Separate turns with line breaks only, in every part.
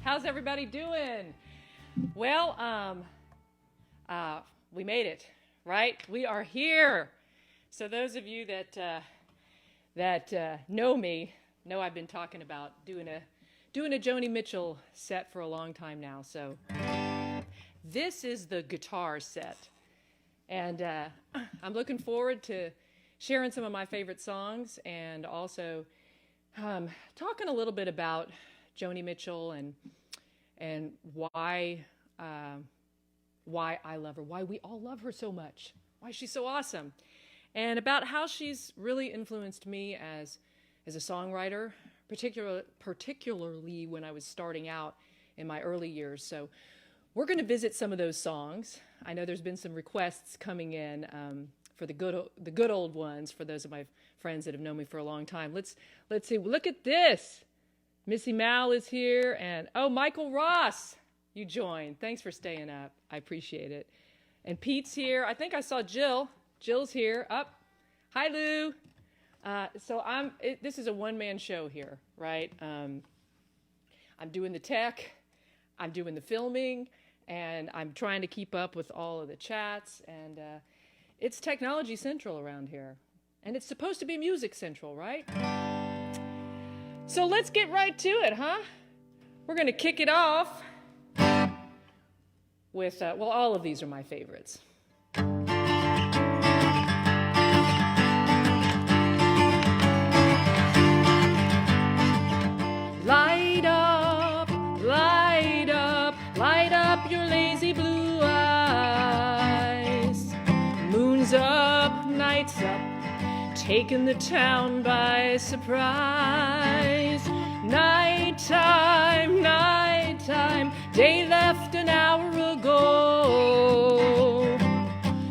How's everybody doing? Well, we made it, right? We are here. So those of you that know me know I've been talking about doing a Joni Mitchell set for a long time now. So this is the guitar set, and I'm looking forward to sharing some of my favorite songs and also talking a little bit about Joni Mitchell and why I love her, why we all love her so much, why she's so awesome, and about how she's really influenced me as a songwriter, particularly when I was starting out in my early years. So we're going to visit some of those songs. I know there's been some requests coming in for the good old ones for those of my friends that have known me for a long time. Let's see. Look at this. Missy Mal is here, and oh, Michael Ross, you joined. Thanks for staying up. I appreciate it. And Pete's here. I think I saw Jill. Jill's here. Up. Hi, Lou. So this is a one-man show here, right? I'm doing the tech, I'm doing the filming, and I'm trying to keep up with all of the chats, and it's technology central around here. And it's supposed to be music central, right? So let's get right to it, huh? We're going to kick it off with, well, all of these are my favorites. Light up, light up, light up your lazy blue eyes. Moon's up, night's up, taking the town by surprise. Nighttime, nighttime, day left an hour ago.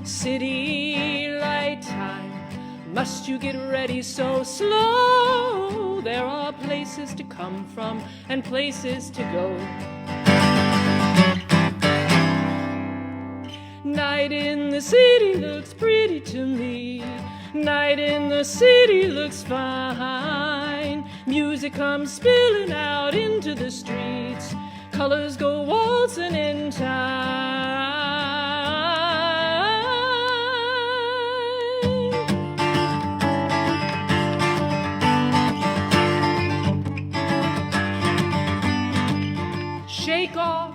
City light time, must you get ready so slow? There are places to come from and places to go. Night in the city looks pretty to me. Night in the city looks fine. Music comes spilling out into the streets. Colors go waltzing in time. Shake off,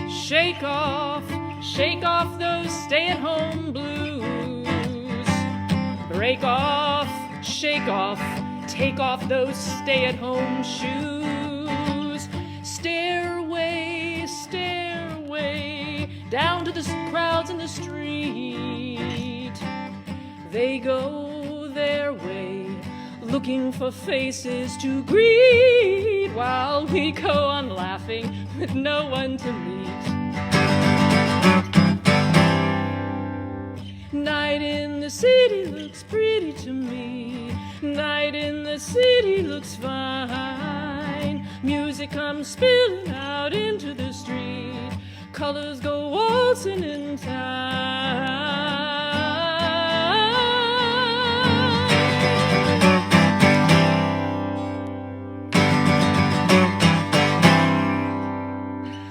shake off, shake off those stay-at-home blues. Break off, shake off, take off those stay-at-home shoes. Stairway, stairway, down to the crowds in the street. They go their way, looking for faces to greet, while we go on laughing with no one to meet. Night in the city looks pretty to me. Night in the city looks fine. Music comes spilling out into the street. Colors go waltzing in time.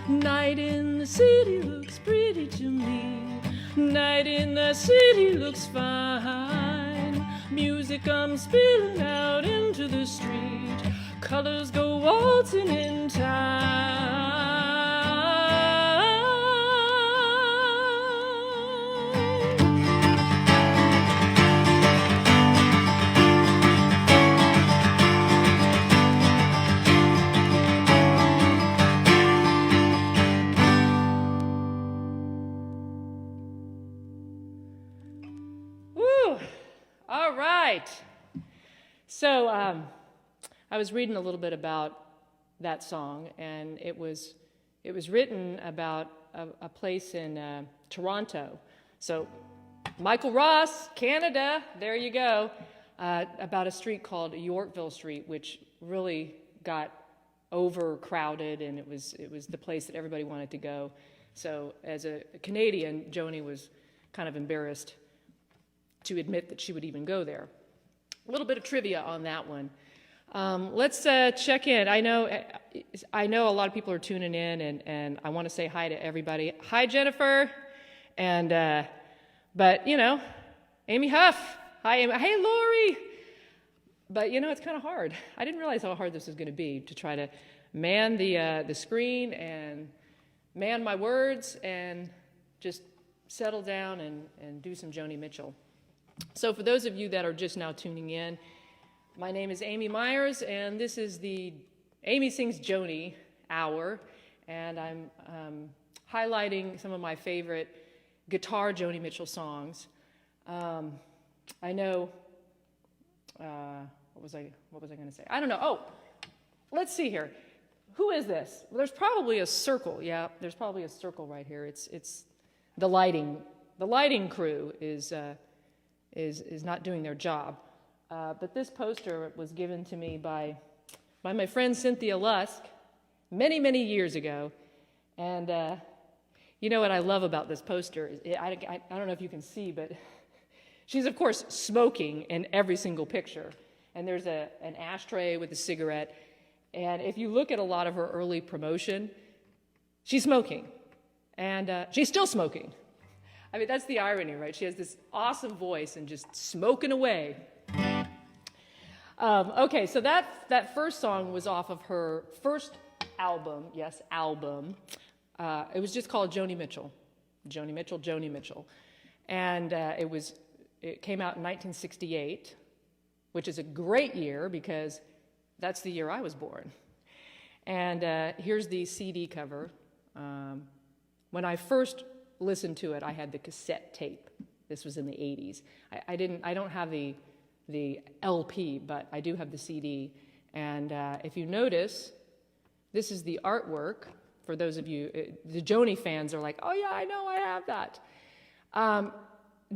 Night in the city looks pretty to me. Night in the city looks fine. Music comes spilling out into the street. Colors go waltzing in time. All right. So I was reading a little bit about that song, and it was written about a place in Toronto. So Michael Ross, Canada, there you go, about a street called Yorkville Street, which really got overcrowded, and it was the place that everybody wanted to go. So as a Canadian, Joni was kind of embarrassed to admit that she would even go there. A little bit of trivia on that one. Let's check in. I know a lot of people are tuning in, and I want to say hi to everybody. Hi, Jennifer, and but Amy Huff. Hi, Amy. Hey, Lori. But it's kind of hard. I didn't realize how hard this was going to be, to try to man the screen and man my words and just settle down and do some Joni Mitchell. So for those of you that are just now tuning in, my name is Amy Myers, and this is the Amy Sings Joni Hour, and I'm highlighting some of my favorite guitar Joni Mitchell songs. I know, what was I going to say? I don't know. Oh, let's see here. Who is this? Well, there's probably a circle. Yeah, there's probably a circle right here. It's the lighting. The lighting crew is not doing their job. But this poster was given to me by my friend Cynthia Lusk many, many years ago. And what I love about this poster, I don't know if you can see, but she's, of course, smoking in every single picture. And there's an ashtray with a cigarette. And if you look at a lot of her early promotion, she's smoking. And she's still smoking. I mean, that's the irony, right? She has this awesome voice and just smoking away. Okay, so that first song was off of her first album. Yes, album. It was just called Joni Mitchell. Joni Mitchell, Joni Mitchell. And it came out in 1968, which is a great year because that's the year I was born. And here's the CD cover. When I first listened to it, I had the cassette tape. This was in the 80s. I don't have the LP, but I do have the CD. And if you notice, this is the artwork. For those of you, the Joni fans are like, oh yeah, I know, I have that.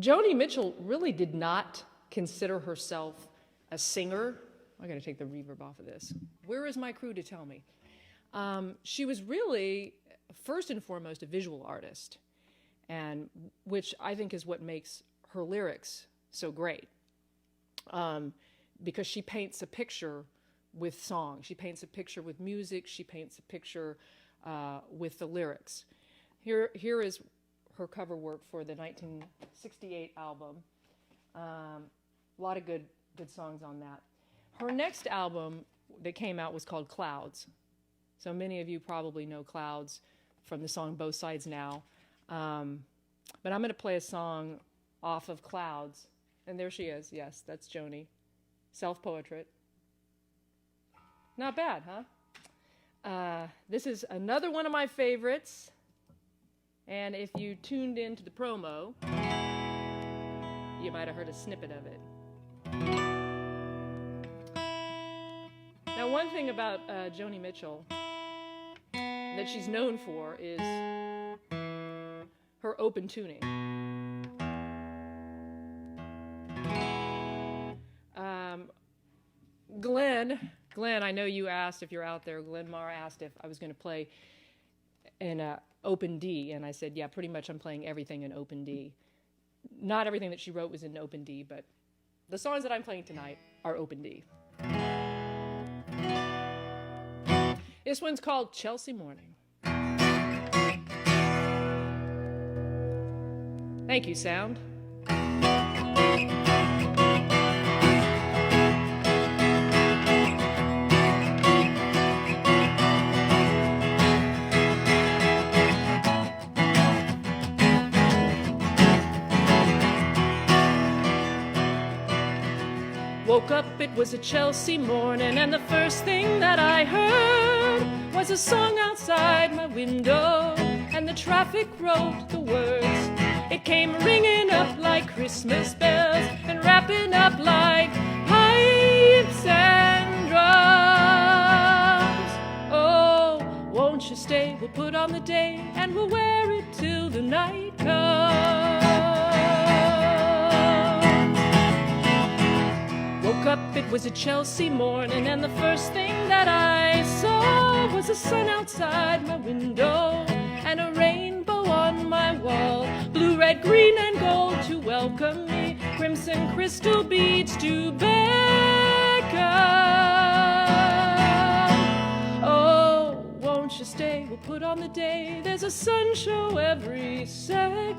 Joni Mitchell really did not consider herself a singer. I got to take the reverb off of this. Where is my crew to tell me? She was really, first and foremost, a visual artist, and which I think is what makes her lyrics so great. Because she paints a picture with song. She paints a picture with music. She paints a picture with the lyrics. Here is her cover work for the 1968 album. A lot of good songs on that. Her next album that came out was called Clouds. So many of you probably know Clouds from the song Both Sides Now. But I'm going to play a song off of Clouds. And there she is. Yes, that's Joni. Self-portrait. Not bad, huh? This is another one of my favorites. And if you tuned into the promo, you might have heard a snippet of it. Now, one thing about Joni Mitchell that she's known for is her open tuning. Glenn, I know you asked, if you're out there, Glenn Maro asked if I was going to play in open D, and I said, yeah, pretty much I'm playing everything in open D. Not everything that she wrote was in open D, but the songs that I'm playing tonight are open D. This one's called Chelsea Morning. Thank you, sound. Woke up, it was a Chelsea morning, and the first thing that I heard was a song outside my window, and the traffic wrote the words. It came ringing up like Christmas bells and wrapping up like pipes and drums. Oh, won't you stay? We'll put on the day and we'll wear it till the night comes. Woke up, it was a Chelsea morning, and the first thing that I saw there was a sun outside my window and a rainbow on my wall, blue, red, green, and gold to welcome me, crimson crystal beads to beckon. Oh, won't you stay? We'll put on the day. There's a sun show every second.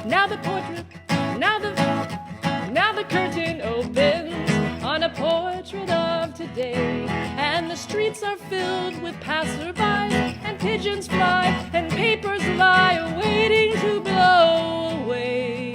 Now the portrait, now the curtain opens on a portrait of today, and the streets are filled with passersby, and pigeons fly, and papers lie waiting to blow away.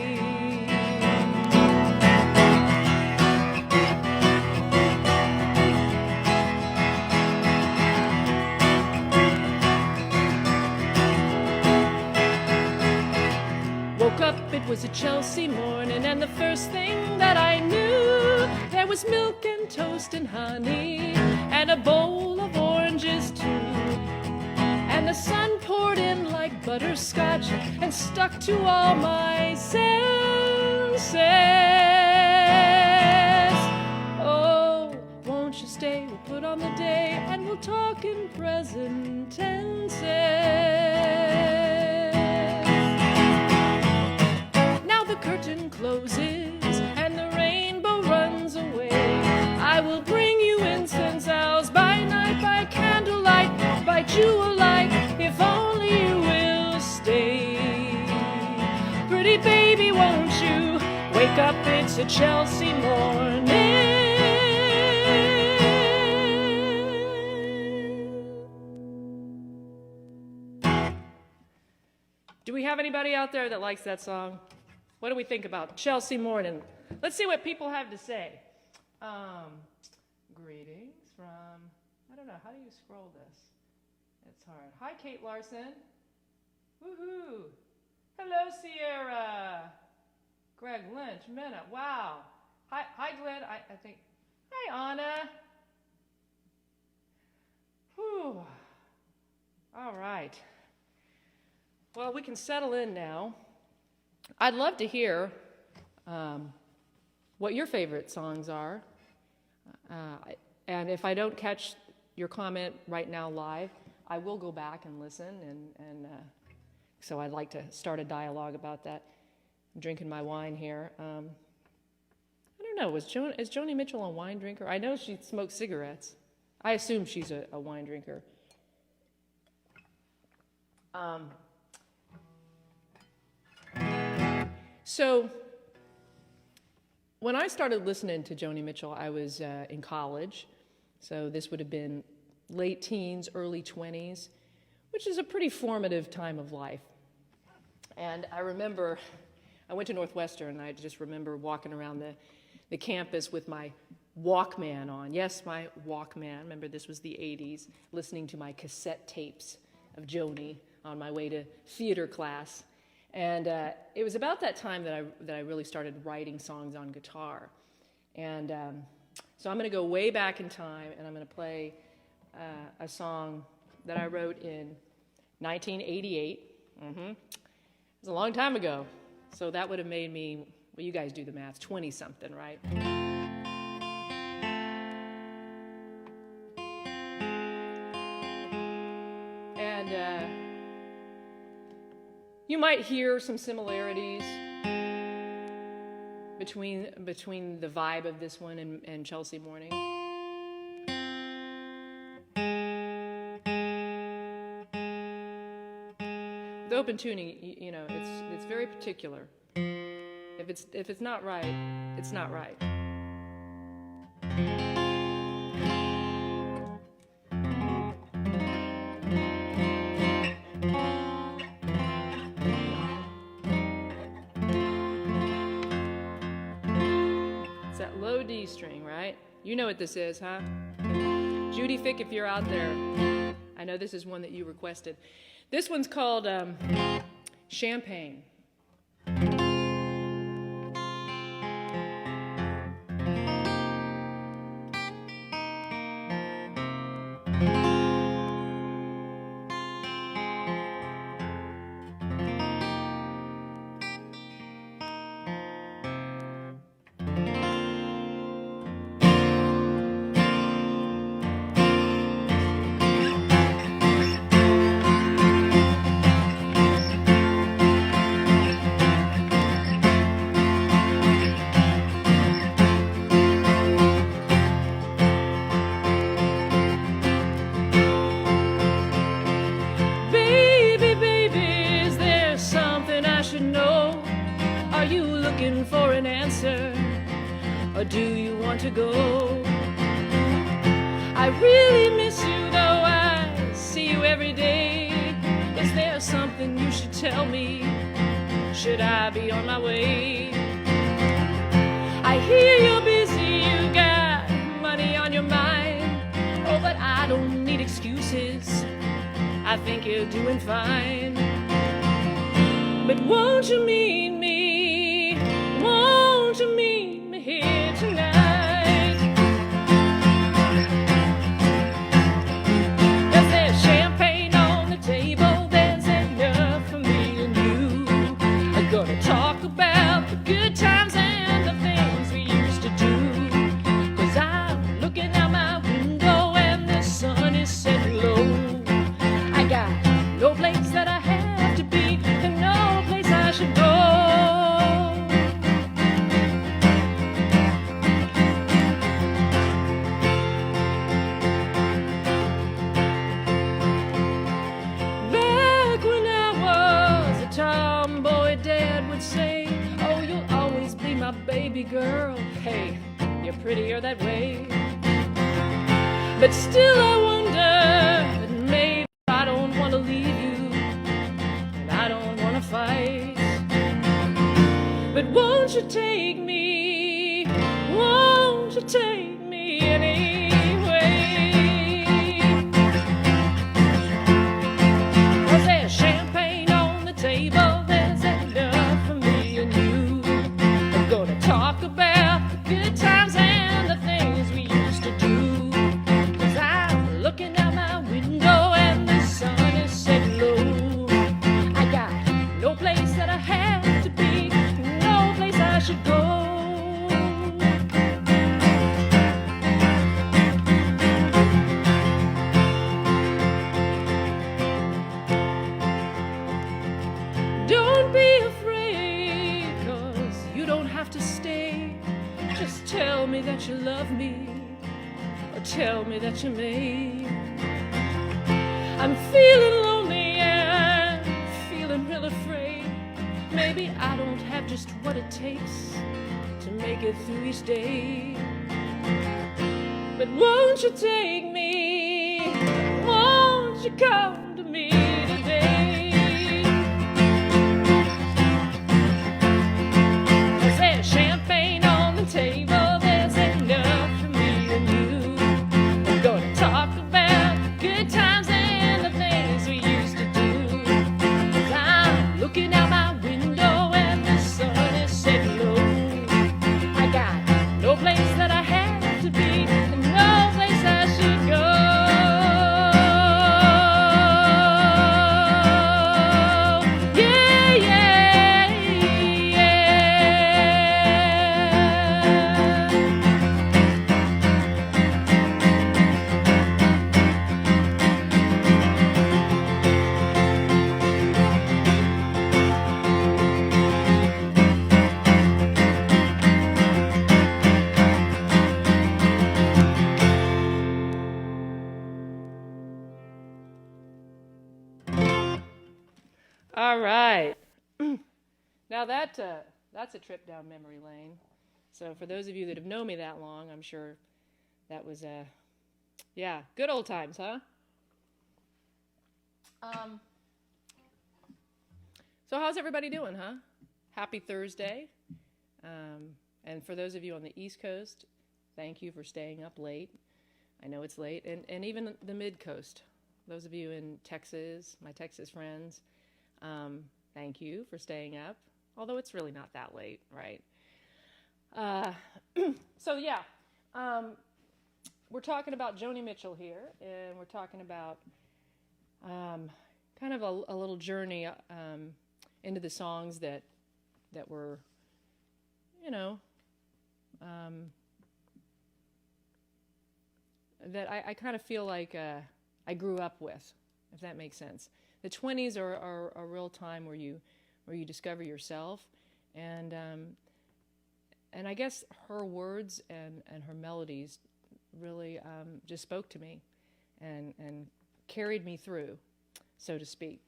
Woke up, it was a Chelsea morning, and the first thing that I knew, there was milk and toast and honey, and a bowl of oranges too. And the sun poured in like butterscotch and stuck to all my senses. Oh, won't you stay? We'll put on the day, and we'll talk in present tenses. The curtain closes and the rainbow runs away. I will bring you incense owls by night, by candlelight, by jewel light, if only you will stay. Pretty baby, won't you wake up? It's a Chelsea morning. Do we have anybody out there that likes that song? What do we think about Chelsea morning? Let's see what people have to say. Greetings from, I don't know, how do you scroll this? It's hard. Hi, Kate Larson. Woohoo. Hello, Sierra. Greg Lynch, Minna, wow. Hi, Glenn, I think. Hi, Anna. Whew. All right. Well, we can settle in now. I'd love to hear what your favorite songs are. And if I don't catch your comment right now live, I will go back and listen. And so I'd like to start a dialogue about that. I'm drinking my wine here. I don't know, is Joni Mitchell a wine drinker? I know she smokes cigarettes. I assume she's a wine drinker. So when I started listening to Joni Mitchell, I was in college. So this would have been late teens, early 20s, which is a pretty formative time of life. And I remember, I went to Northwestern, and I just remember walking around the campus with my Walkman on. Yes, my Walkman. Remember, this was the 80s, listening to my cassette tapes of Joni on my way to theater class. And it was about that time that I really started writing songs on guitar. And so I'm going to go way back in time, and I'm going to play a song that I wrote in 1988. It was a long time ago. So that would have made me, well, you guys do the math, 20-something, right? And you might hear some similarities between the vibe of this one and Chelsea Morning. With open tuning, you know, it's very particular. If it's not right, it's not right. Low D string, right? You know what this is, huh? Judy Fick, if you're out there, I know this is one that you requested. This one's called Champagne. go. I really miss you, though I see you every day. Is there something you should tell me? Should I be on my way? I hear you're busy, you got money on your mind. Oh, but I don't need excuses, I think you're doing fine. But won't you meet me? Won't you meet me here tonight? 'Cause there's champagne on the table, there's enough for me and you. I'm gonna talk about the good times and the things we used to do. 'Cause I'm looking out my window and the sun is setting low. I got no place that I have to be and no place I should go. Back when I was a tomboy, Dad would say, oh, you'll always be my baby girl. Hey, you're prettier that way. But still I wonder that maybe I don't want to leave you, and I don't want to fight. But won't you take me? Won't you take me anyway? 'Cause there's champagne on the table, there's enough for me and you. I'm gonna talk about the good times and the things we used to do. 'Cause I'm looking out my window and the sun is setting low. I got no place that I have to be, no place I should go. Don't be afraid, 'cause you don't have to stay. Just tell me that you love me, or tell me that you may. I'm feeling lonely and feeling real afraid. Maybe I don't have just what it takes to make it through each day. But won't you take me? Won't you come to me today? 'Cause there's champagne on the table, there's enough for me and you. We're gonna talk about the good times and the things we used to do. 'Cause I'm looking out my window and the sun is setting low. I got no place that I have to be and no place I should go. Yeah, yeah, All right. Now that's a trip down memory lane. So for those of you that have known me that long, I'm sure that was good old times, huh? So how's everybody doing, huh? Happy Thursday. And for those of you on the East Coast, thank you for staying up late. I know it's late. And even the Mid-Coast, those of you in Texas, my Texas friends, thank you for staying up, although it's really not that late, right? We're talking about Joni Mitchell here, and we're talking about kind of a little journey into the songs that were, that I kind of feel like I grew up with, if that makes sense. The 20s are a real time where you discover yourself, and I guess her words and her melodies really just spoke to me and carried me through, so to speak.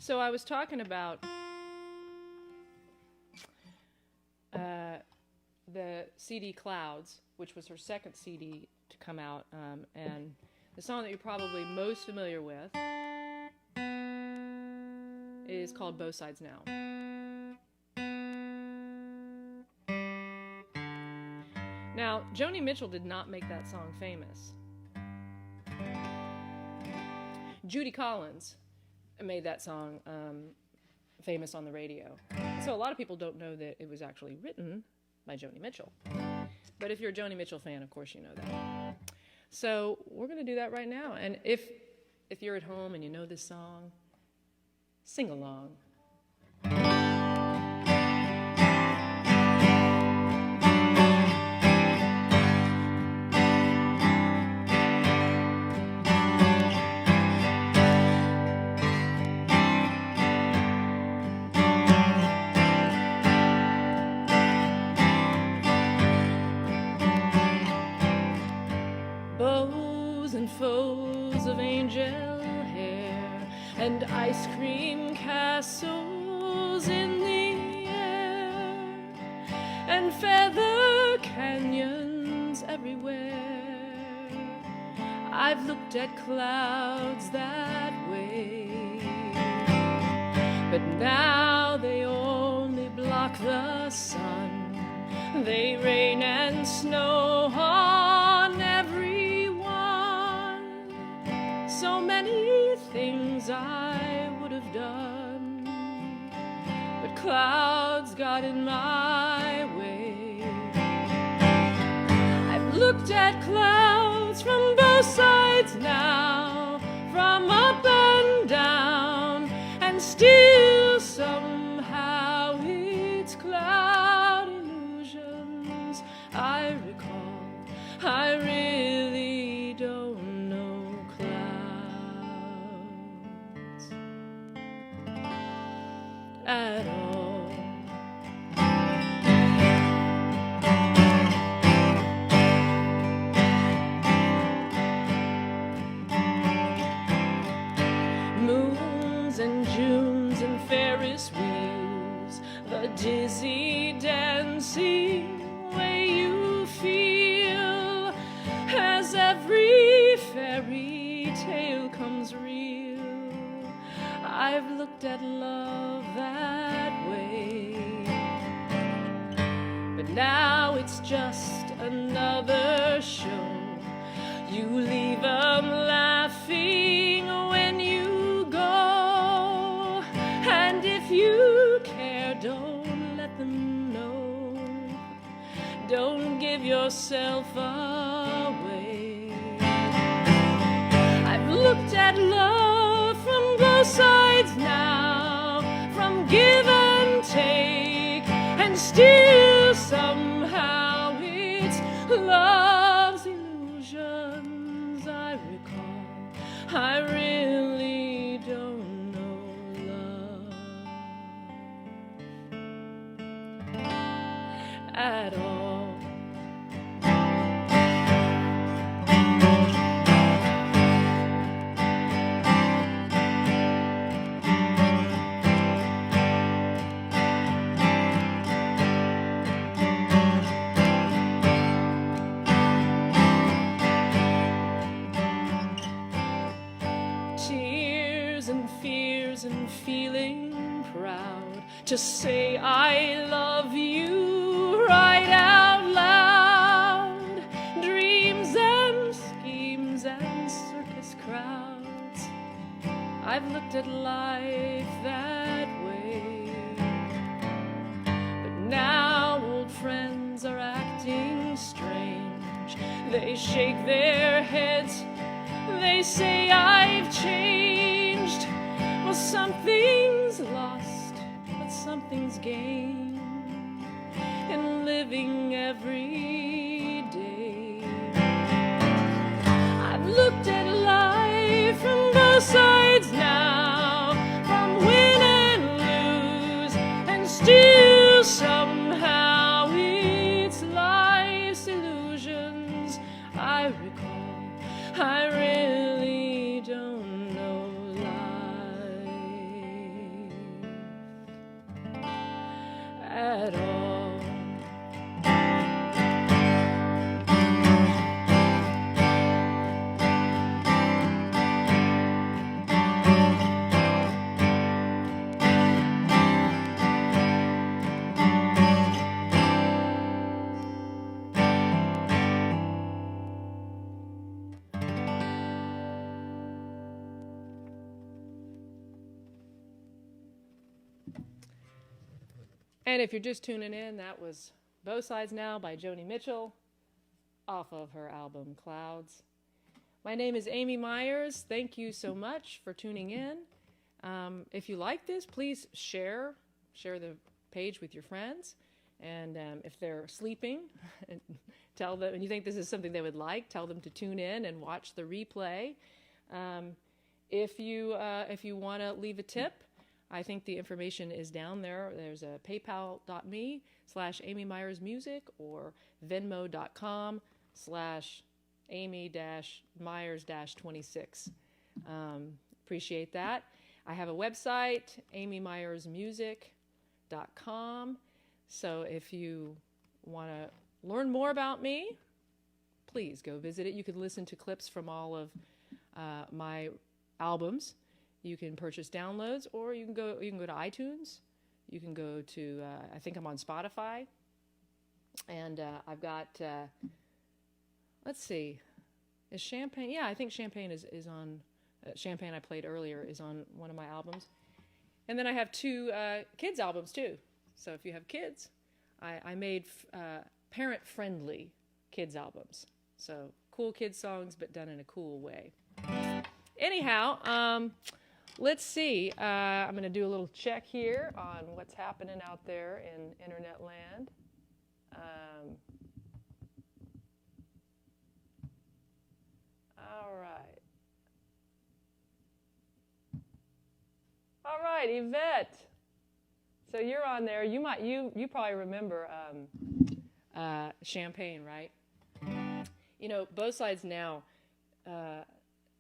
So I was talking about the CD Clouds, which was her second CD to come out, and the song that you're probably most familiar with is called Both Sides Now. Now, Joni Mitchell did not make that song famous. Judy Collins made that song famous on the radio. So a lot of people don't know that it was actually written by Joni Mitchell. But if you're a Joni Mitchell fan, of course you know that. So we're going to do that right now. And if you're at home and you know this song, sing along. Bows and foes of angel hair and ice cream castles in the air and feather canyons everywhere. I've looked at clouds that way, but now they only block the sun. They rain and snow on everyone. So many things I would have done, but clouds got in my way. I've looked at clouds from both sides now, from up and down, and still somehow it's cloud illusions I recall. I really don't know clouds at all. Moons and Junes and Ferris wheels, the dizzy dancing way you feel as every fairy tale comes real. I've looked at love that way, but now it's just another show. You leave 'em laughing when you go, and if you care, don't let them know. Don't give yourself away. I've looked at love from both sides now, from give and take, and still somehow it's love's illusions I recall. I really don't know love at all. Tears and fears and feeling proud to say I love you right out loud. Dreams and schemes and circus crowds, I've looked at life that way. But now old friends are acting strange. They shake their heads, they say I've changed. Well, something's lost, but something's gained in living every day. I've looked at life from both sides now, from win and lose, and still somehow it's life's illusions I recall. I really don't know life at all. And if you're just tuning in, that was Both Sides Now by Joni Mitchell off of her album Clouds. My name is Amy Myers. Thank you so much for tuning in. If you like this, please share the page with your friends. And if they're sleeping, tell them, and you think this is something they would like, tell them to tune in and watch the replay. If you want to leave a tip, I think the information is down there. There's a paypal.me/Amy Myers Music or Venmo.com/Amy-Myers-26. Appreciate that. I have a website, amymyersmusic.com. So if you want to learn more about me, please go visit it. You can listen to clips from all of my albums. You can purchase downloads, or you can go to iTunes. You can go to I think I'm on Spotify, and I've got let's see, is Champagne? Yeah, I think Champagne is on. Champagne I played earlier is on one of my albums, and then I have 2 kids albums too. So if you have kids, I made parent-friendly kids albums. So cool kids songs, but done in a cool way. Anyhow. Let's see. I'm going to do a little check here on what's happening out there in internet land. All right, Yvette. So you're on there. You probably remember Champagne, right? You know, Both Sides Now.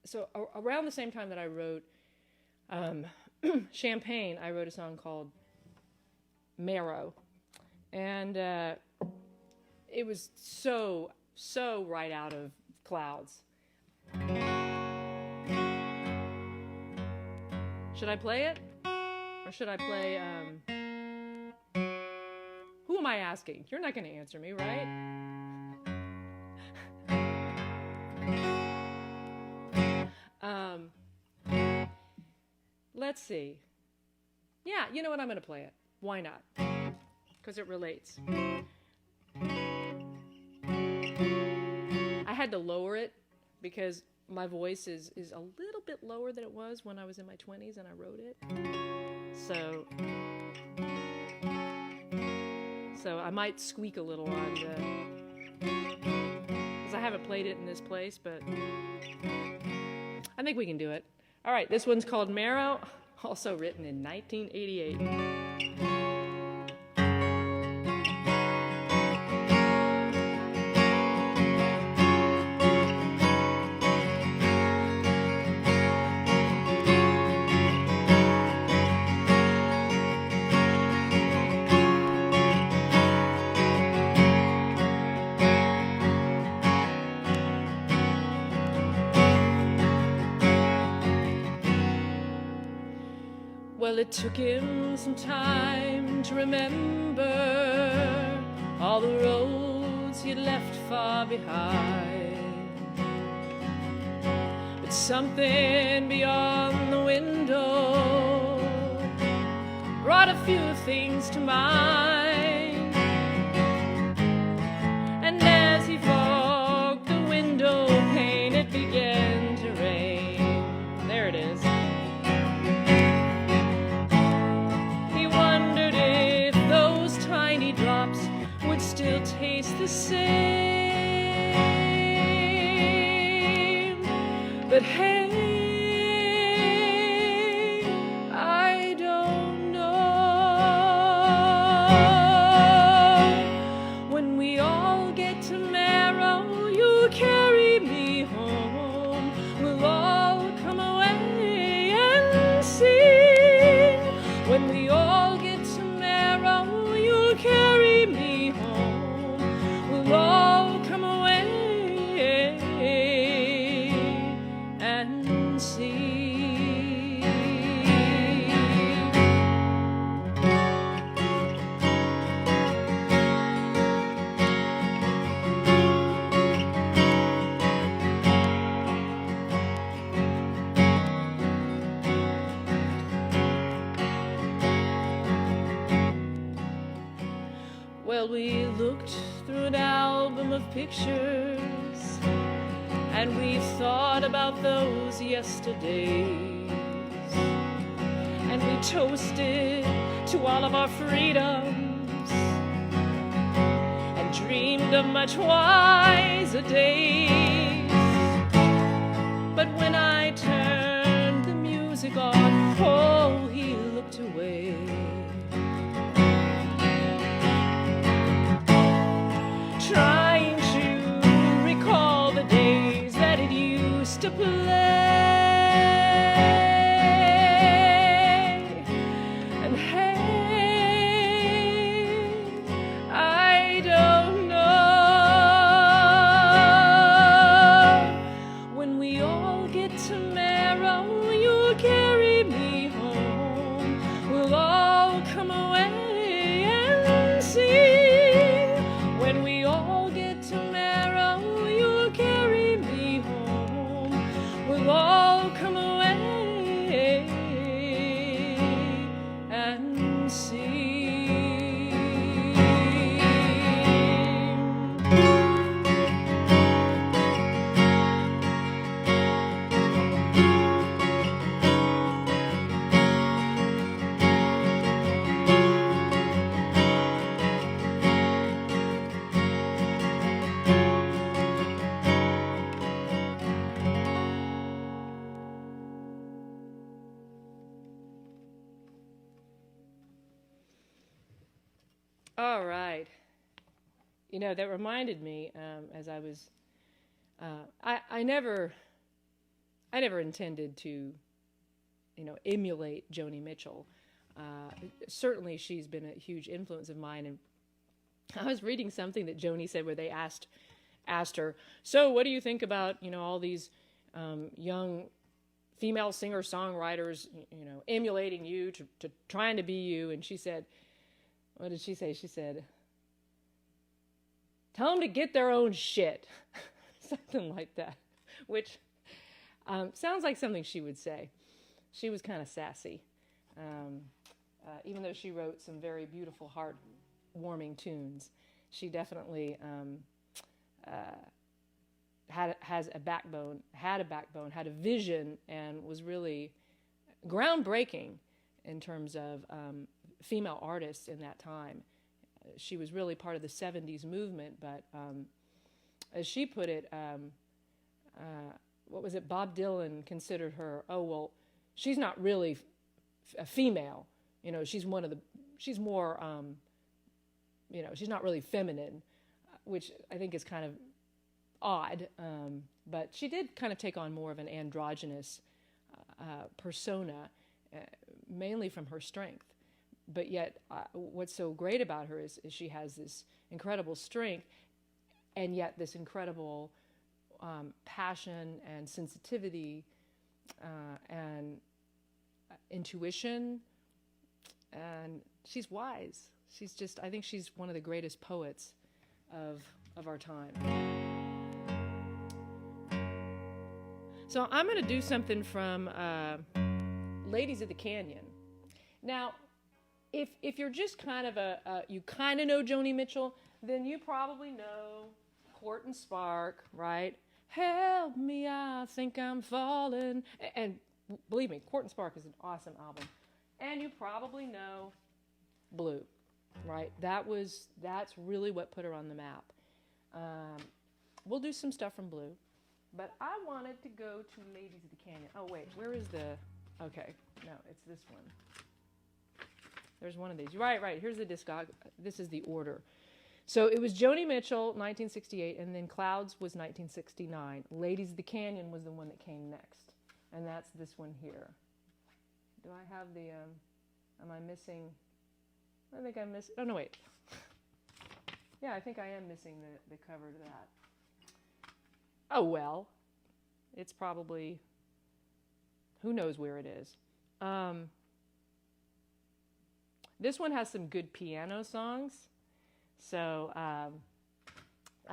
So around the same time that I wrote Champagne, I wrote a song called Maro, and it was so right out of Clouds. Should I play it, or should I play? Who am I asking? You're not going to answer me, right? Let's see. Yeah, you know what? I'm going to play it. Why not? Because it relates. I had to lower it because my voice is a little bit lower than it was when I was in my 20s and I wrote it. So I might squeak a little on the... because I haven't played it in this place, but I think we can do it. All right, this one's called Maro, also written in 1988. Well, it took him some time to remember all the roads he'd left far behind. But something beyond the window brought a few things to mind. And as he fogged the window pane, it began to rain. There it is. Would still taste the same. But hey, I don't know. When we all get to Maro, you carry me home. We'll all come away and sing. When we all get to Maro, you carry we looked through an album of pictures, and we thought about those yesterdays, and we toasted to all of our freedoms, and dreamed of much wiser days. But when I turned the music on, oh, he looked away. Trying to recall the days that it used to play. And hey, I don't know. When we all get to Maro, you'll carry me home. We'll all come away and see. When we all get to Maro, you'll carry me home. We'll all come away and see. All right. You know, that reminded me, as I was, I never intended to, emulate Joni Mitchell. Certainly she's been a huge influence of mine. And I was reading something that Joni said where they asked her, so what do you think about, all these young female singer-songwriters, emulating you, to trying to be you? And she said, what did she say? She said, tell them to get their own shit. Something like that, which sounds like something she would say. She was kind of sassy, even though she wrote some very beautiful, heart-warming tunes. She definitely had a backbone, had a vision, and was really groundbreaking in terms of female artists in that time. She was really part of the 70s movement, but as she put it, what was it? Bob Dylan considered her, oh, well, she's not really a female. She's more, she's not really feminine, which I think is kind of odd. But she did kind of take on more of an androgynous persona, mainly from her strength. But yet, what's so great about her is she has this incredible strength, and yet this incredible passion and sensitivity and intuition, and she's wise. I think she's one of the greatest poets of our time. So I'm going to do something from Ladies of the Canyon. Now, if you're just kind of you kind of know Joni Mitchell, then you probably know Court and Spark, right? Help me, I think I'm falling. And believe me, Court and Spark is an awesome album. And you probably know Blue, right? That's really what put her on the map. We'll do some stuff from Blue, but I wanted to go to Ladies of the Canyon. Oh wait, where is okay, no, it's this one. There's one of these. Right. Here's the discog. This is the order. So it was Joni Mitchell, 1968, and then Clouds was 1969. Ladies of the Canyon was the one that came next, and that's this one here. Do I have the, am I missing, I think I missed, oh no, wait. Yeah, I think I am missing the cover to that. Oh well, it's probably, who knows where it is. This one has some good piano songs. So I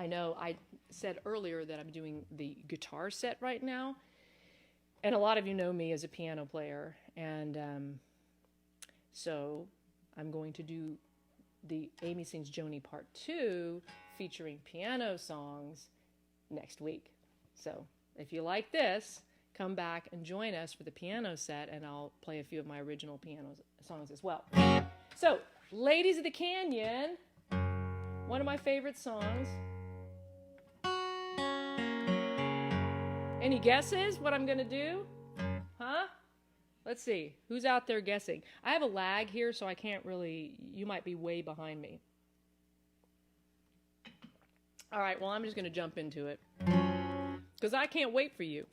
know I said earlier that I'm doing the guitar set right now. And a lot of you know me as a piano player. And so I'm going to do the Amy Sings Joni Part 2 featuring piano songs next week. So if you like this, come back and join us for the piano set, and I'll play a few of my original piano songs as well. So, Ladies of the Canyon, one of my favorite songs. Any guesses what I'm going to do? Huh? Let's see. Who's out there guessing? I have a lag here, so I can't really... You might be way behind me. All right, well, I'm just going to jump into it, because I can't wait for you.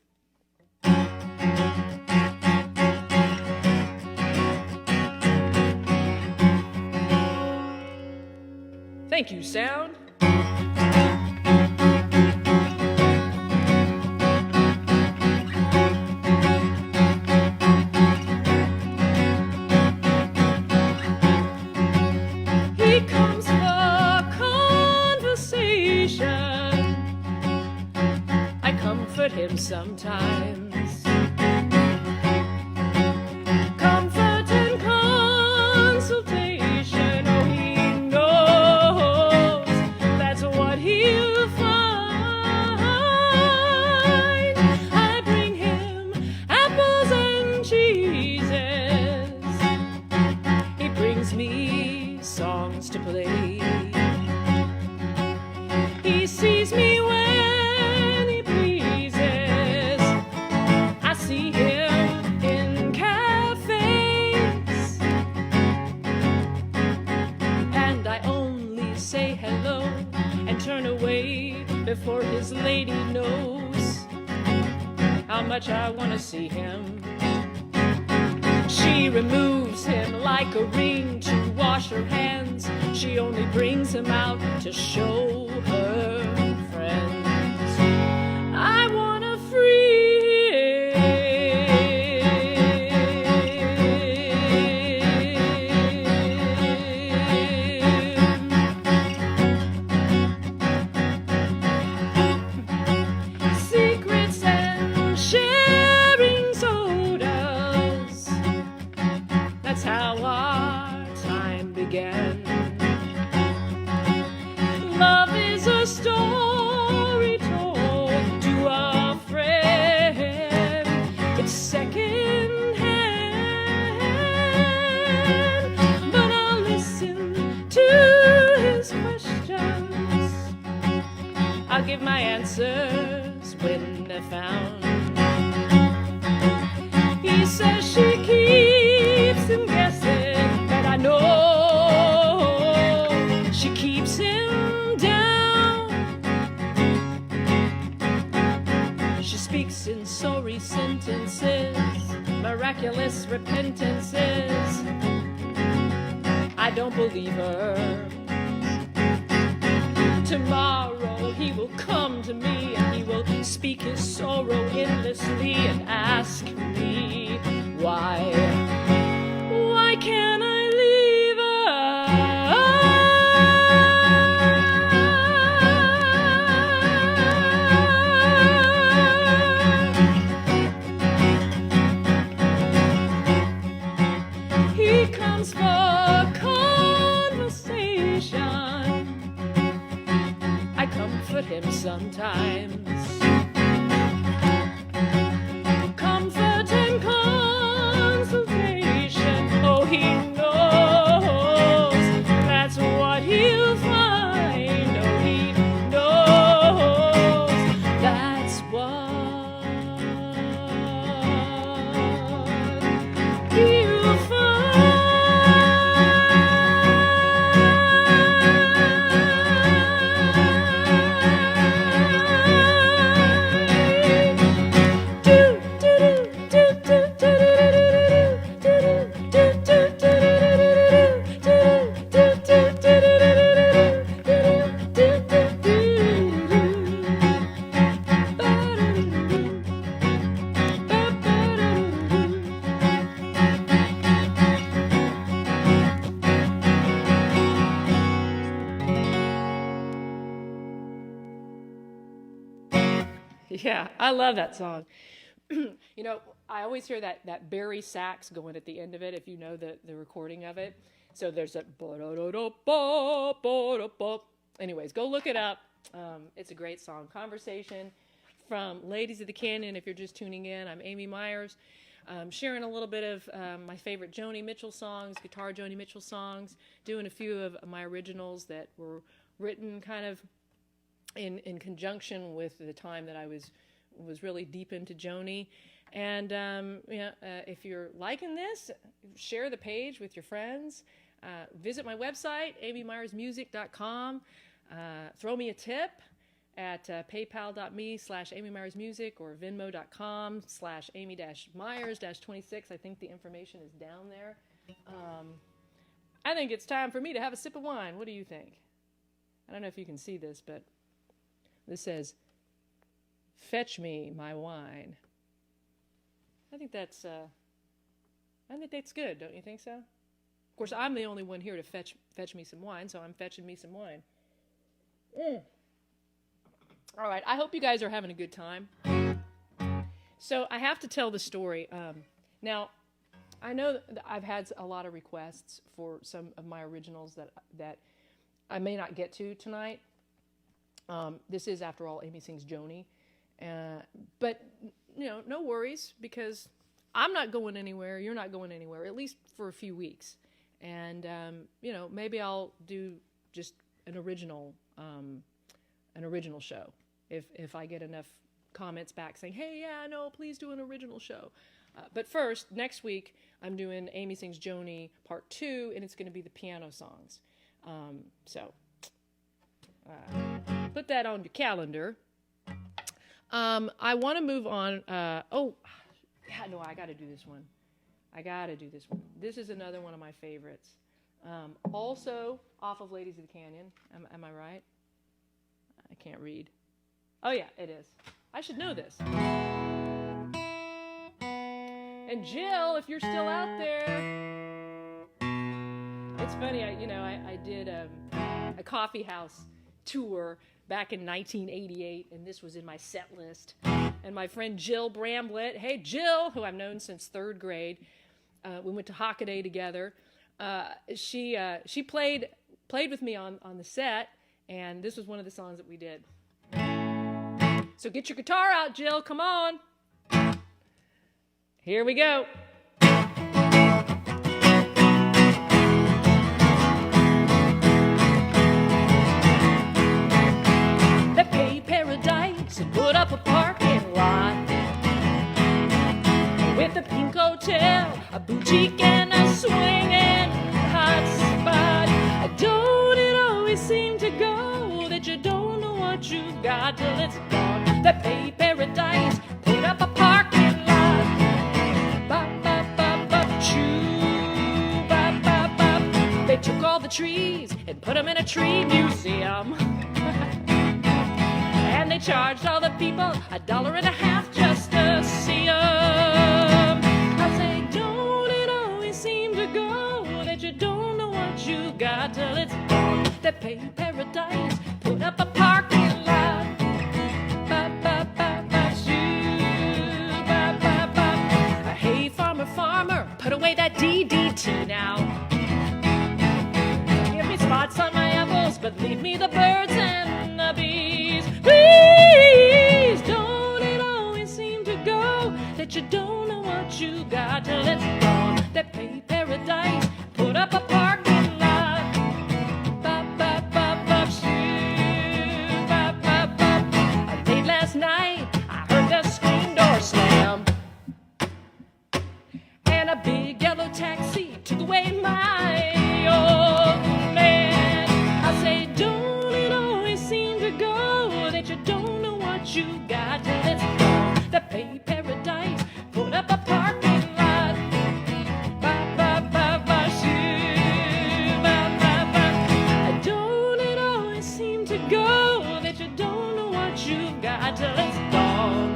Thank you, sound. He comes for conversation. I comfort him sometimes. Comfort and consultation. Oh, he knows that's what he'll find. I bring him apples and cheeses. He brings me songs to play. He sees me when he pleases. I see him in cafes, and I only say hello and turn away before his lady knows how much I want to see him. She removes him like a ring to wash her hands. She only brings him out to show her friends. I want to free him. Secrets and sharing sodas. That's how our time began. Love is a story told to a friend. It's second hand, but I'll listen to his questions. I'll give my answers when they're found. He says she keeps him guessing, but I know she keeps him down. She speaks in sorry sentences, miraculous repentances. I don't believe her. Tomorrow he will come to me and he will speak his sorrow endlessly and ask me why. Why can't I leave her? He comes for conversation. I comfort him sometimes. Comfort and consultation. Oh, he knows that's what he'll find. Oh, he knows that's what he'll find. Yeah, I love that song. I always hear that bari sax going at the end of it, if you know the recording of it. So there's a. Anyways, go look it up. It's a great song. Conversation from Ladies of the Canyon. If you're just tuning in, I'm Amy Myers, sharing a little bit of my favorite Joni Mitchell songs, guitar Joni Mitchell songs, doing a few of my originals that were written kind of in conjunction with the time that I was really deep into Joni. And if you're liking this, share the page with your friends. Visit my website, amymyersmusic.com. Throw me a tip at paypal.me/amymyersmusic or venmo.com/amy-myers-26. I think the information is down there. I think it's time for me to have a sip of wine. What do you think? I don't know if you can see this, but this says, "Fetch me my wine." I think that's good, don't you think so? Of course, I'm the only one here to fetch me some wine, so I'm fetching me some wine. All right, I hope you guys are having a good time. So I have to tell the story. Now, I know that I've had a lot of requests for some of my originals that I may not get to tonight. This is, after all, Amy Sings Joni. But, no worries, because I'm not going anywhere. You're not going anywhere, at least for a few weeks. And, maybe I'll do just an original show if I get enough comments back saying, hey, yeah, no, please do an original show. But first, next week, I'm doing Amy Sings Joni Part 2, and it's going to be the piano songs. Put that on your calendar. I want to move on. I got to do this one. This is another one of my favorites. Also off of Ladies of the Canyon. Am I right? I can't read. Oh, yeah, it is. I should know this. And Jill, if you're still out there. It's funny, I did a coffee house tour back in 1988, and this was in my set list. And my friend Jill Bramblett, hey Jill, who I've known since 3rd grade, we went to Hockaday together. She played with me on the set, and this was one of the songs that we did. So get your guitar out, Jill, come on. Here we go. They pay paradise and put up a parking lot with a pink hotel, a boutique, and a swinging hot spot. Don't it always seem to go that you don't know what you got till it's gone? They pay paradise, put up a parking lot. They took all the trees and put them in a tree museum. And they charged all the people $1.50 just to see them. I say, don't it always seem to go that you don't know what you got till it's gone? They pay paradise, put up a parking lot. Hey, farmer, put away that DDT now. Give me spots on my apples, but leave me the birds and the bees. Please, don't it always seem to go that you don't know what you got till it's gone? They pay paradise, put up a parking lot. Late last night, I heard the screen door slam, and a big yellow taxi took away my old man. I say, don't it always seem to go that you don't know what you got till it's gone? They pay paradise, put up a parking lot. Don't it always seem to go that you don't know what you got till it's gone?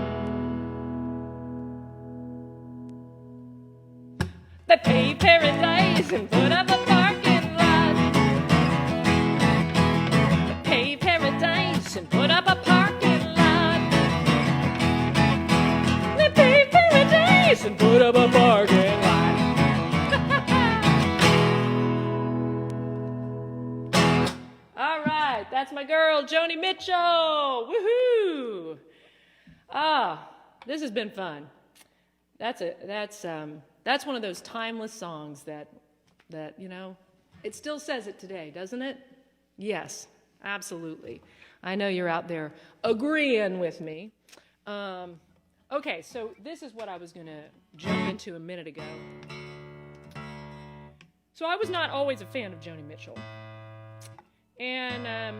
They pay paradise and put up a parking lot. They pay paradise and put up a parking lot. They pay paradise and put up a parking lot. my girl, Joni Mitchell. Woohoo! This has been fun. That's one of those timeless songs that it still says it today, doesn't it? Yes, absolutely. I know you're out there agreeing with me. Okay, so this is what I was going to jump into a minute ago. So I was not always a fan of Joni Mitchell. And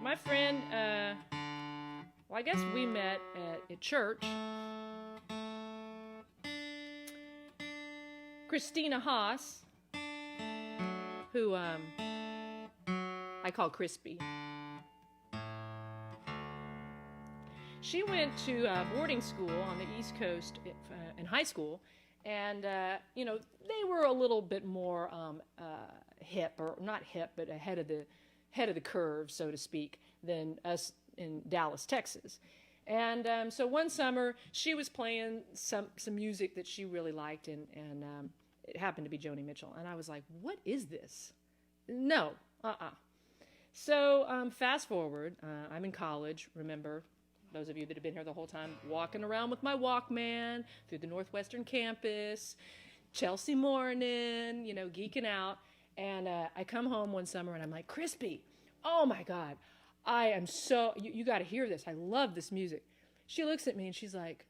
my friend, I guess we met at church. Christina Haas, who I call Crispy. She went to boarding school on the East Coast in high school, and they were a little bit more hip, or not hip, but ahead of the curve, so to speak, than us in Dallas, Texas. And so one summer she was playing some music that she really liked, and it happened to be Joni Mitchell. And I was like, "What is this? No, So fast forward, I'm in college. Remember, those of you that have been here the whole time, walking around with my Walkman through the Northwestern campus, Chelsea morning, geeking out. And I come home one summer and I'm like, Crispy, oh my God, I am so, you got to hear this. I love this music. She looks at me and she's like,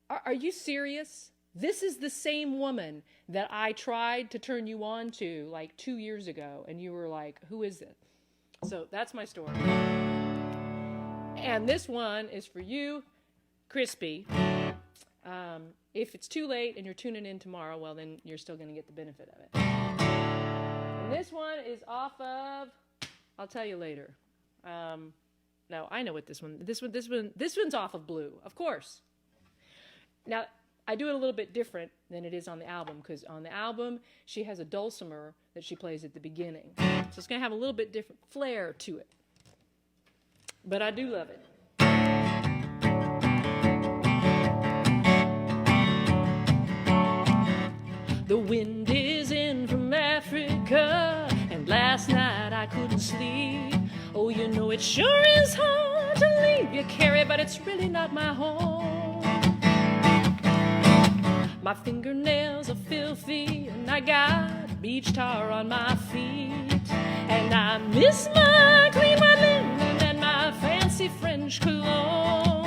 are you serious? This is the same woman that I tried to turn you on to like 2 years ago. And you were like, who is it? So that's my story. And this one is for you, Crispy. If it's too late and you're tuning in tomorrow, well, then you're still going to get the benefit of it. And this one is off of, I'll tell you later. No, I know what this one's off of Blue, of course. Now, I do it a little bit different than it is on the album, because on the album, she has a dulcimer that she plays at the beginning. So it's going to have a little bit different flair to it. But I do love it. The wind is in from Africa, and last night I couldn't sleep. Oh, it sure is hard to leave you, Carrie, but it's really not my home. My fingernails are filthy, and I got beach tar on my feet. And I miss my clean white linen and my fancy French cologne.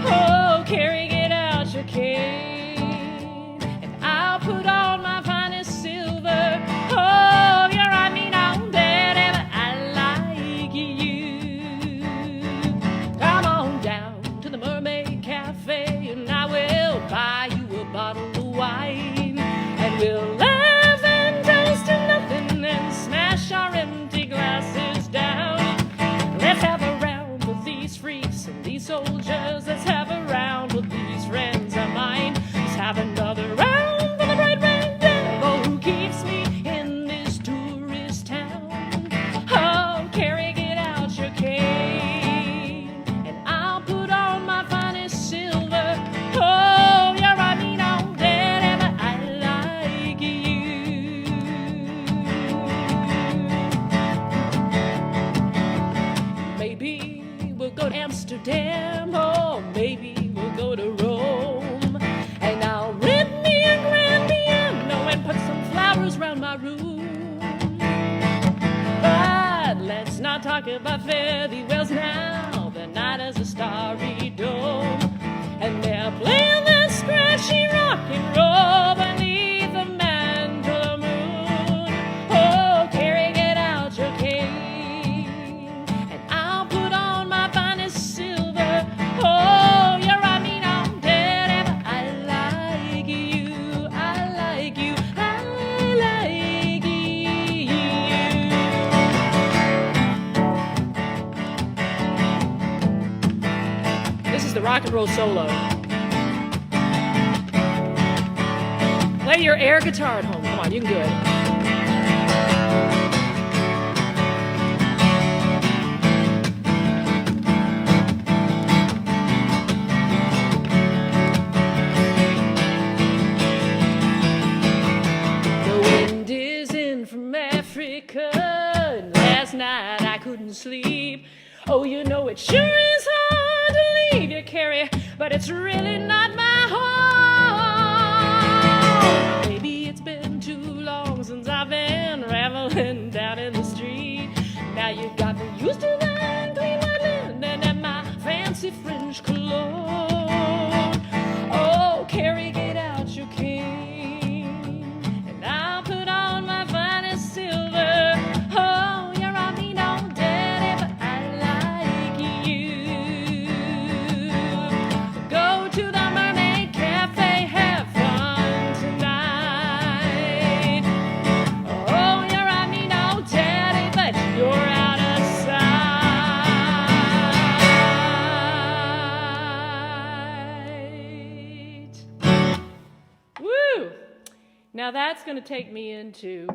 Oh, Carrie, get out your cane, and I'll put on my finest silver. Oh, you're right, me now, whatever I like you. Come on down to the Mermaid Cafe, and I will buy you a bottle of wine, and we'll laugh and toast to nothing and smash our empty glasses down. Let's have a round with these freaks and these soldiers. Let's have a round with these friends of mine. Let's have another round for the bright red devil who keeps me in this tourist town. Oh, Carrie, get out your cane, and I'll put on my finest silver. Oh, you're right, me now, whatever I like you. Maybe we'll go to Amsterdam, or maybe we'll go to Rome, and I'll rent me a grand piano and put some flowers round my room. But let's not talk about fare thee wells now. The night is a starry dome, and they're playing that scratchy rock and roll beneath the mantle moon. Oh, Carrie, get out your cane, and I'll put on my finest silver. Oh, you're right, me now, whatever I like you. I like you. I like you. This is the rock and roll solo. Play your air guitar at home. Come on, you can do it. The wind is in from Africa, and last night sleep. Oh, you know it sure is hard to leave you, Carrie, but it's really not my home. Maybe it's been too long since I've been reveling down in the street. Now you got me used to that clean white linen and my fancy French cologne. Oh, Carrie, get out your cane, and I'll put on my finest silver. Oh, you're on me, no daddy, but I like you. Go to the Mermaid Cafe, have fun tonight. Oh, you're on me, no daddy, but you're out of sight. Woo! Now that's going to take me into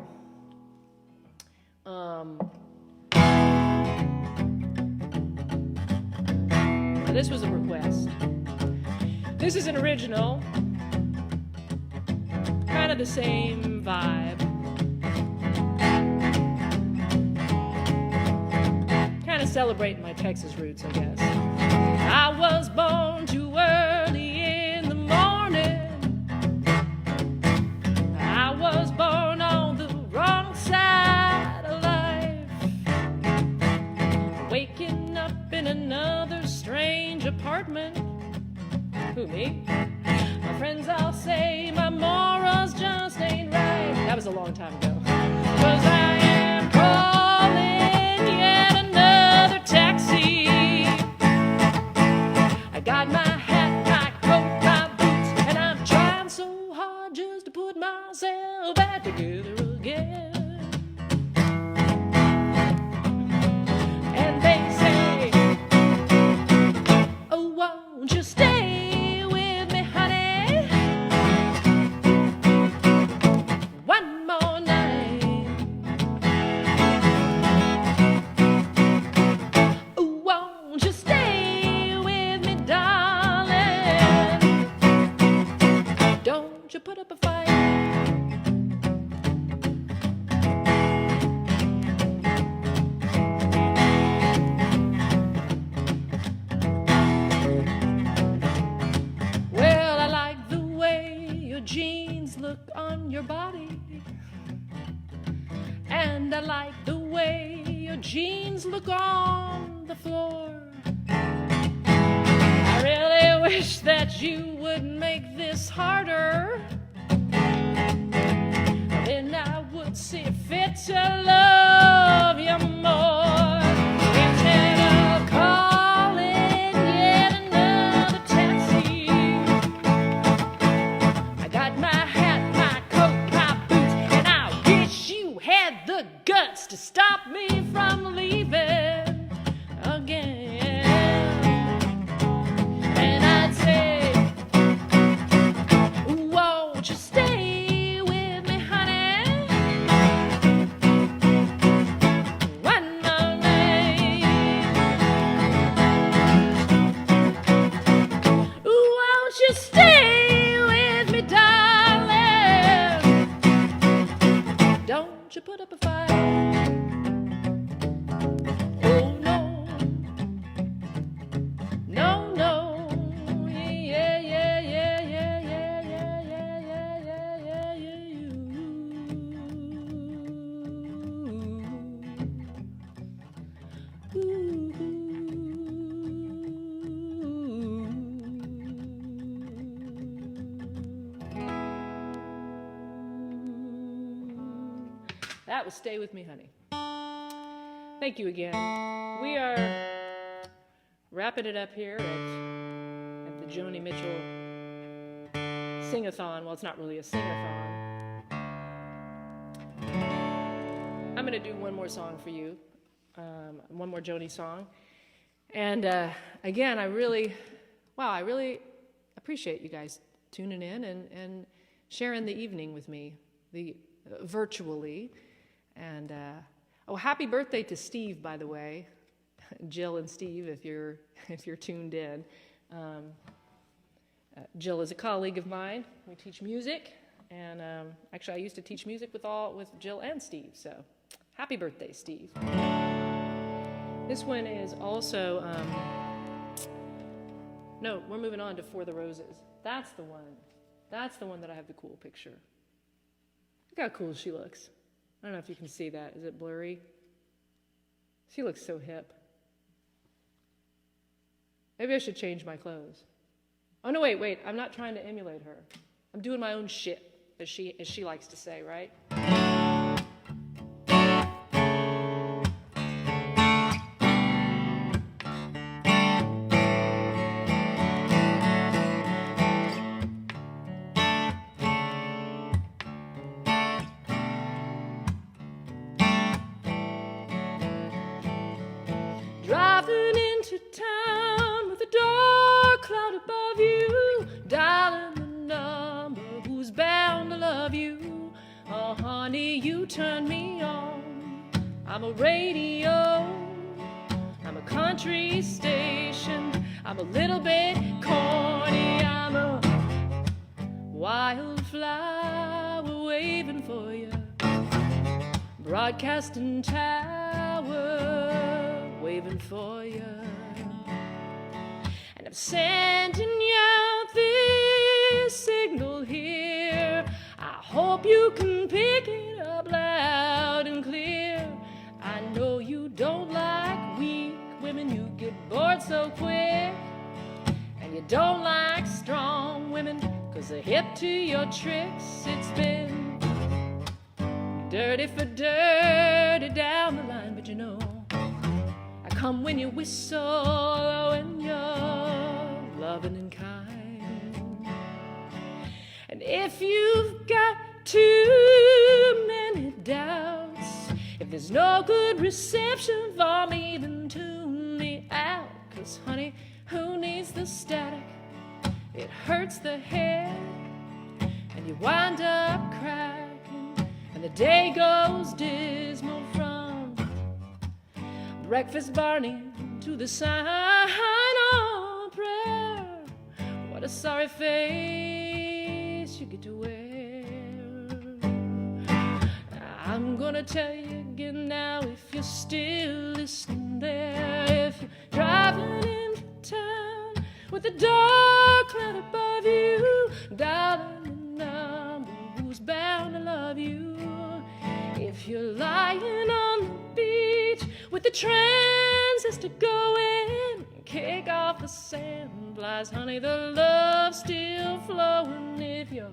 this was a request. This is an original, kind of the same vibe, kind of celebrating my Texas roots, I guess. I was born too early in the morning. I was born on the wrong side of life, waking up in another strange apartment. Who, me? My friends all say my morals just ain't right. That was a long time ago. 'Cause I am calling yet another taxi. I got my hat, my coat, my boots, and I'm trying so hard just to put myself back together again. And they say, oh, won't you stay with me, honey, one more night? Oh, won't you stay with me, darling? Don't you put up a fight. Well, I like the way your jeans look on your body, and I like the way your jeans look on the floor. I really wish that you would make this harder, then I would see fit to love you more. Instead of calling yet another taxi, I got my hat, my coat, my boots, and I wish you had the guts to stop me from leaving again. And I'd say, won't you stay with me, honey, one more night? Won't you stay with me, darling? Don't you put up a fight. Oh, no. No, no. Yeah, yeah, yeah, yeah, yeah, yeah, yeah, yeah, yeah, yeah, yeah, That was Stay With Me, Honey. Thank you again. We are wrapping it up here at the Joni Mitchell Sing-a-thon. Well, it's not really a sing-a-thon. I'm going to do one more song for you, one more Joni song. And again, I really appreciate you guys tuning in and sharing the evening with me, virtually. And happy birthday to Steve, by the way, Jill and Steve, if you're tuned in. Jill is a colleague of mine. We teach music, and actually, I used to teach music with Jill and Steve. So, happy birthday, Steve! This one is also, no, we're moving on to For the Roses. That's the one. That's the one that I have the cool picture. Look how cool she looks. I don't know if you can see that. Is it blurry? She looks so hip. Maybe I should change my clothes. Oh, no, wait. I'm not trying to emulate her. I'm doing my own shit, as she likes to say, right? Driving into town with a dark cloud above you, dialing the number who's bound to love you. Oh, honey, you turn me on. I'm a radio, I'm a country station, I'm a little bit corny, I'm a wildflower waving for you, broadcasting tower waving for you, and I'm sending you out this signal here. I hope you can pick it up loud and clear. I know you don't like weak women, you get bored so quick, and you don't like strong women, 'cause they're hip to your tricks. It's been dirty for dirty down the line, but you know come when you whistle, when you're loving and kind. And if you've got too many doubts, if there's no good reception for me, then tune me out. 'Cause honey, who needs the static? It hurts the head, and you wind up cracking, and the day goes dismal from breakfast burning to the sign on prayer. What a sorry face you get to wear. I'm gonna tell you again now, if you're still listening there. If you're driving into town with a dark cloud above you, dialing the number who's bound to love you. If you're lying on the beach with the transistor going, kick off the sandflies, honey, the love's still flowing. If your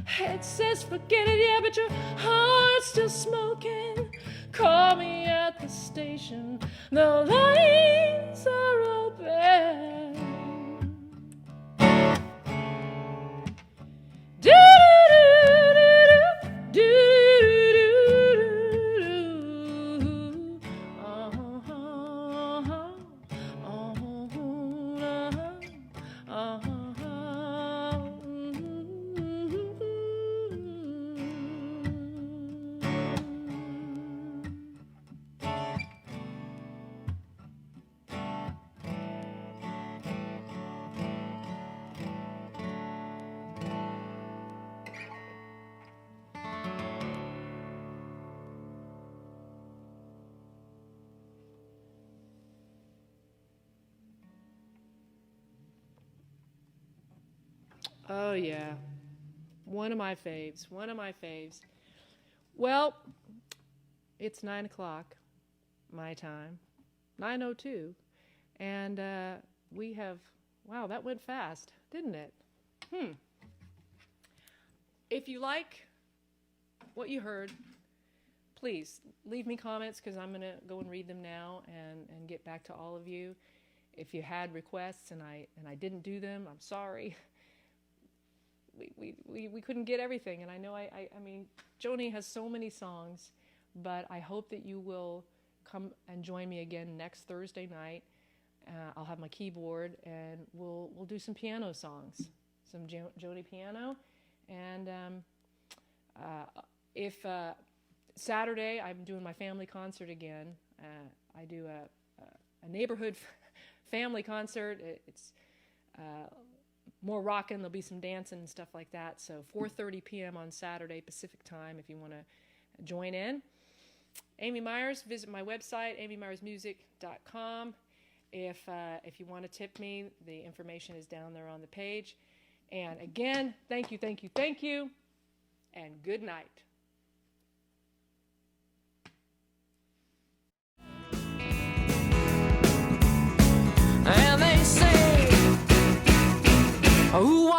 head says forget it, yeah, but your heart's still smoking, call me at the station, the lines are open. Oh, yeah. One of my faves. Well, it's 9 o'clock, my time, 9:02, and we have, wow, that went fast, didn't it? If you like what you heard, please leave me comments, because I'm going to go and read them now and get back to all of you. If you had requests and I didn't do them, I'm sorry. We couldn't get everything, and I know I mean, Joni has so many songs, but I hope that you will come and join me again next Thursday night. I'll have my keyboard, and we'll do some piano songs, some Joni piano, and if Saturday I'm doing my family concert again. I do a neighborhood family concert. It's more rocking. There'll be some dancing and stuff like that. So 4:30 p.m. on Saturday Pacific time if you want to join in. Amy Myers, visit my website, amymyersmusic.com. If you want to tip me, the information is down there on the page. And again, thank you, thank you, thank you, and good night.
And they say, who